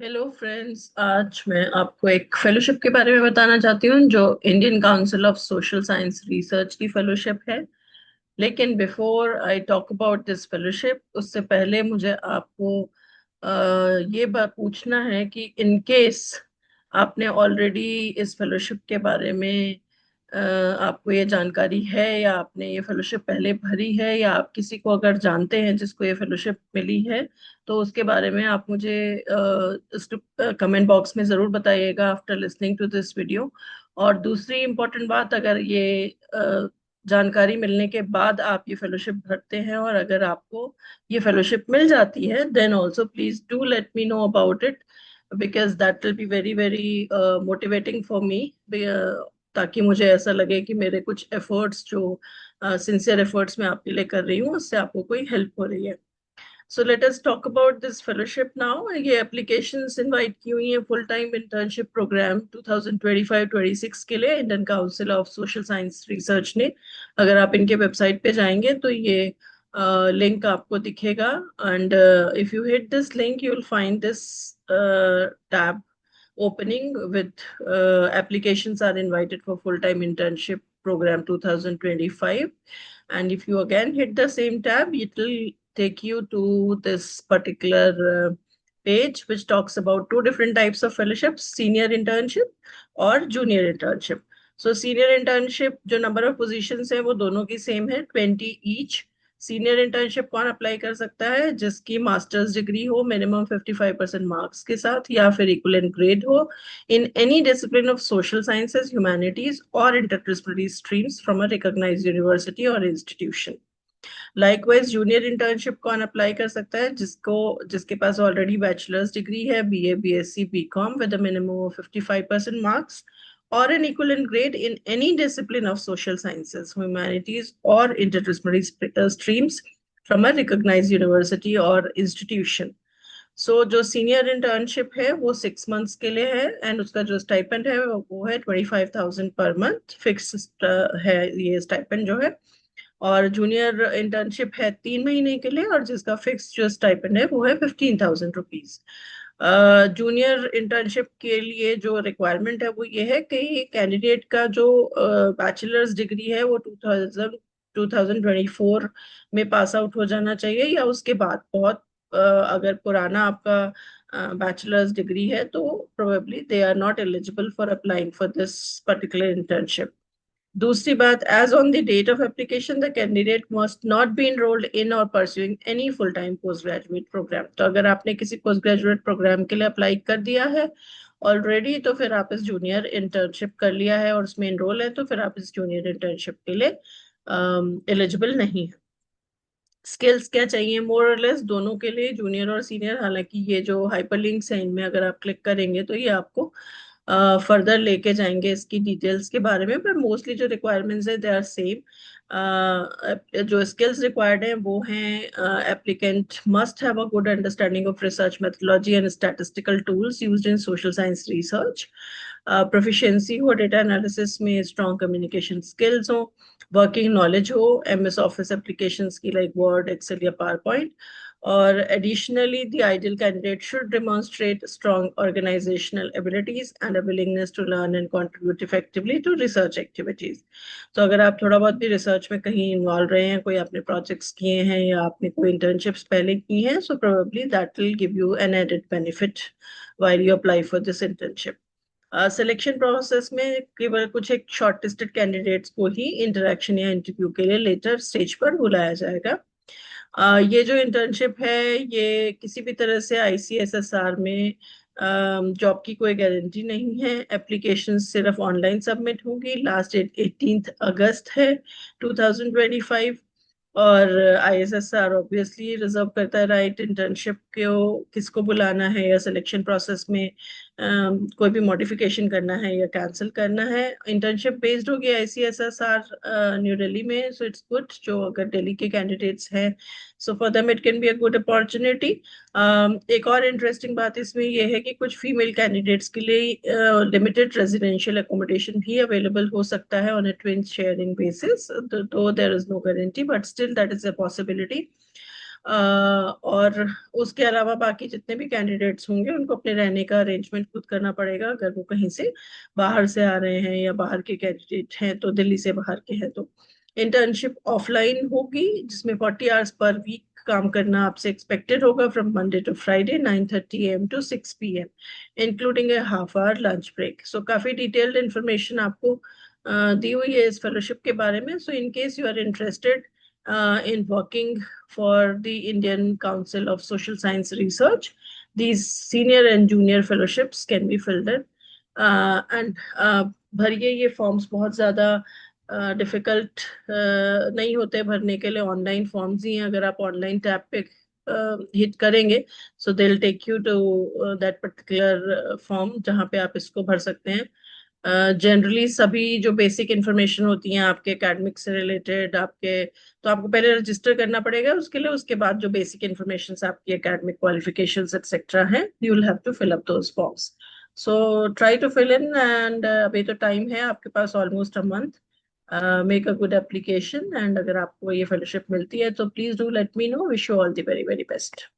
Hello friends, आज मैं आपको एक फेलोशिप के बारे में बताना चाहती हूँ जो Indian council of social science research की फेलोशिप है। लेकिन before I talk about this fellowship, उससे पहले मुझे आपको ये बात पूछना है कि इन केस आपने ऑलरेडी इस फेलोशिप के बारे में आपको ये जानकारी है या आपने ये फेलोशिप पहले भरी है या आप किसी को अगर जानते हैं जिसको ये फेलोशिप मिली है, तो उसके बारे में आप मुझे कमेंट बॉक्स में ज़रूर बताइएगा after listening to this video. और दूसरी इम्पोर्टेंट बात, अगर ये जानकारी मिलने के बाद आप ये फेलोशिप भरते हैं और अगर आपको ये फेलोशिप मिल जाती है, then also please do let me know about it, because that will be very very motivating for me, ताकि मुझे ऐसा लगे कि मेरे कुछ एफर्ट्स जो सिंसियर एफर्ट्स मैं आपके लिए कर रही हूँ उससे आपको कोई हेल्प हो रही है। So let us talk about this fellowship now. ये एप्लीकेशंस इनवाइट की हुई हैं फुल टाइम इंटर्नशिप प्रोग्राम 2025-26 के लिए Indian council of social science research ने। अगर आप इनके वेबसाइट पे जाएंगे तो ये लिंक आपको दिखेगा, and if you hit this link you will find this tab opening with applications are invited for full-time internship program 2025. And if you again hit the same tab, it will take you to this particular page which talks about two different types of fellowships: senior internship और junior internship. So senior internship जो number of positions है वो दोनों की same है, 20 each. Senior internship कौन apply कर सकता है? जिसकी मास्टर्स डिग्री हो मिनिमम 55% मार्क्स के साथ या फिर इक्विवेलेंट ग्रेड हो in any discipline of social sciences, humanities, or interdisciplinary streams from a recognized university or institution. Likewise, junior internship कौन अप्लाई कर सकता है? जिसके पास ऑलरेडी बैचलर्स डिग्री है, BA, BSc, BCom with a minimum of 55% marks or an equivalent grade in any discipline of social sciences, humanities, or interdisciplinary streams from a recognized university or institution. सो जो senior internship है वो 6 months के लिए है, and उसका जो stipend है वो है 25,000 पर मंथ, फिक्स है ये स्टाइपेंड जो है। और जूनियर इंटर्नशिप है 3 महीने के लिए और जिसका फिक्स जो स्टाइपेंड है वो है 15,000 रुपीज। जूनियर इंटर्नशिप के लिए जो रिक्वायरमेंट है वो ये है कि कैंडिडेट का जो बैचलर्स डिग्री है वो 2024 में पास आउट हो जाना चाहिए या उसके बाद। बहुत अगर पुराना आपका बैचलर्स डिग्री है तो probably they are not eligible for applying for this particular internship. दूसरी बात, as on the date of application the candidate must not be enrolled in और pursuing any full time post graduate program. तो अगर आपने किसी post graduate programme के लिए apply कर दिया है ऑलरेडी, तो फिर आप इस जूनियर इंटर्नशिप कर लिया है और उसमें इनरोल है, तो फिर आप इस जूनियर इंटर्नशिप के लिए एलिजिबल नहीं है। स्किल्स क्या चाहिए? मोर और लेस दोनों के लिए, जूनियर और सीनियर। हालांकि ये जो हाइपरलिंक्स है इनमें अगर आप क्लिक करेंगे तो ये आपको फर्दर लेके जाएंगे इसकी डिटेल्स के बारे में, पर मोस्टली जो रिक्वायरमेंट्स है दे आर सेम। जो स्किल्स रिक्वायर्ड हैं वो हैं: applicant must have a good understanding of research methodology and statistical tools used in social science research, proficiency हो डेटा एनालिसिस में, स्ट्रॉन्ग कम्युनिकेशन स्किल्स हो, वर्किंग नॉलेज हो MS office applications की like word, Excel या power point. और additionally the ideal candidate should demonstrate strong organizational abilities and a willingness to learn and contribute effectively to research activities. तो अगर आप थोड़ा बहुत भी रिसर्च में कहीं इन्वॉल्व रहे हैं, कोई आपने प्रोजेक्ट्स किए हैं या आपने कोई इंटर्नशिप्स पहले की हैं, so probably that will give you an added benefit while you apply for this internship. Selection process में केवल कुछ एक शॉर्टलिस्टेड कैंडिडेट्स को ही इंटरेक्शन या इंटरव्यू के लिए लेटर स्टेज पर बुलाया जाएगा। ये जो इंटर्नशिप है ये किसी भी तरह से आईसीएसएसआर में जॉब की कोई गारंटी नहीं है। एप्लीकेशन सिर्फ ऑनलाइन सबमिट होंगी। लास्ट डेट 18 अगस्त है 2025। और आईएसएसआर ऑब्वियसली रिजर्व करता है राइट इंटर्नशिप को किसको बुलाना है या सिलेक्शन प्रोसेस में कोई भी मॉडिफिकेशन करना है या कैंसिल करना है। इंटर्नशिप बेस्ड होगी आईसीएसएसआर न्यू दिल्ली में, सो इट्स गुड जो अगर दिल्ली के कैंडिडेट्स हैं, so for them it can be a good opportunity. एक और इंटरेस्टिंग बात इसमें यह है कि कुछ फीमेल कैंडिडेट्स के लिए लिमिटेड रेजिडेंशियल एकोमोडेशन भी अवेलेबल हो सकता है on a twin sharing basis, तो there is no guarantee but still that is a possibility. और उसके अलावा बाकी जितने भी कैंडिडेट्स होंगे उनको अपने रहने का अरेंजमेंट खुद करना पड़ेगा, अगर वो कहीं से बाहर से आ रहे हैं या बाहर के कैंडिडेट हैं तो, दिल्ली से बाहर के हैं तो। इंटर्नशिप ऑफलाइन होगी जिसमें 40 आवर्स पर वीक काम करना आपसे एक्सपेक्टेड होगा, from Monday to Friday 9:30 AM to 6 PM, including a half hour lunch break. So काफी डिटेल्ड इंफॉर्मेशन आपको दी हुई है इस फेलोशिप के बारे में। So in case you are interested in working for the Indian Council of Social Science Research, these senior and junior fellowships can be filled in. And भरिए ये फॉर्म्स, बहुत ज़्यादा डिफिकल्ट नहीं होते भरने के लिए, ऑनलाइन फॉर्म्स ही हैं। अगर आप ऑनलाइन टैब पे हिट करेंगे so they will take you to that particular form जहाँ पे आप इसको भर सकते हैं। जनरली सभी जो बेसिक इंफॉर्मेशन होती हैं आपके एकेडमिक से रिलेटेड, आपके, तो आपको पहले रजिस्टर करना पड़ेगा उसके लिए। उसके बाद जो बेसिक इंफॉर्मेशन आपकी एकेडमिक क्वालिफिकेशंस एक्सेट्रा हैं, you will have to fill up those forms. So try to fill in, and अभी तो टाइम है आपके पास, almost a month. Make a good application, and अगर आपको ये फेलोशिप मिलती है तो please do let me know. Wish you all the very very best.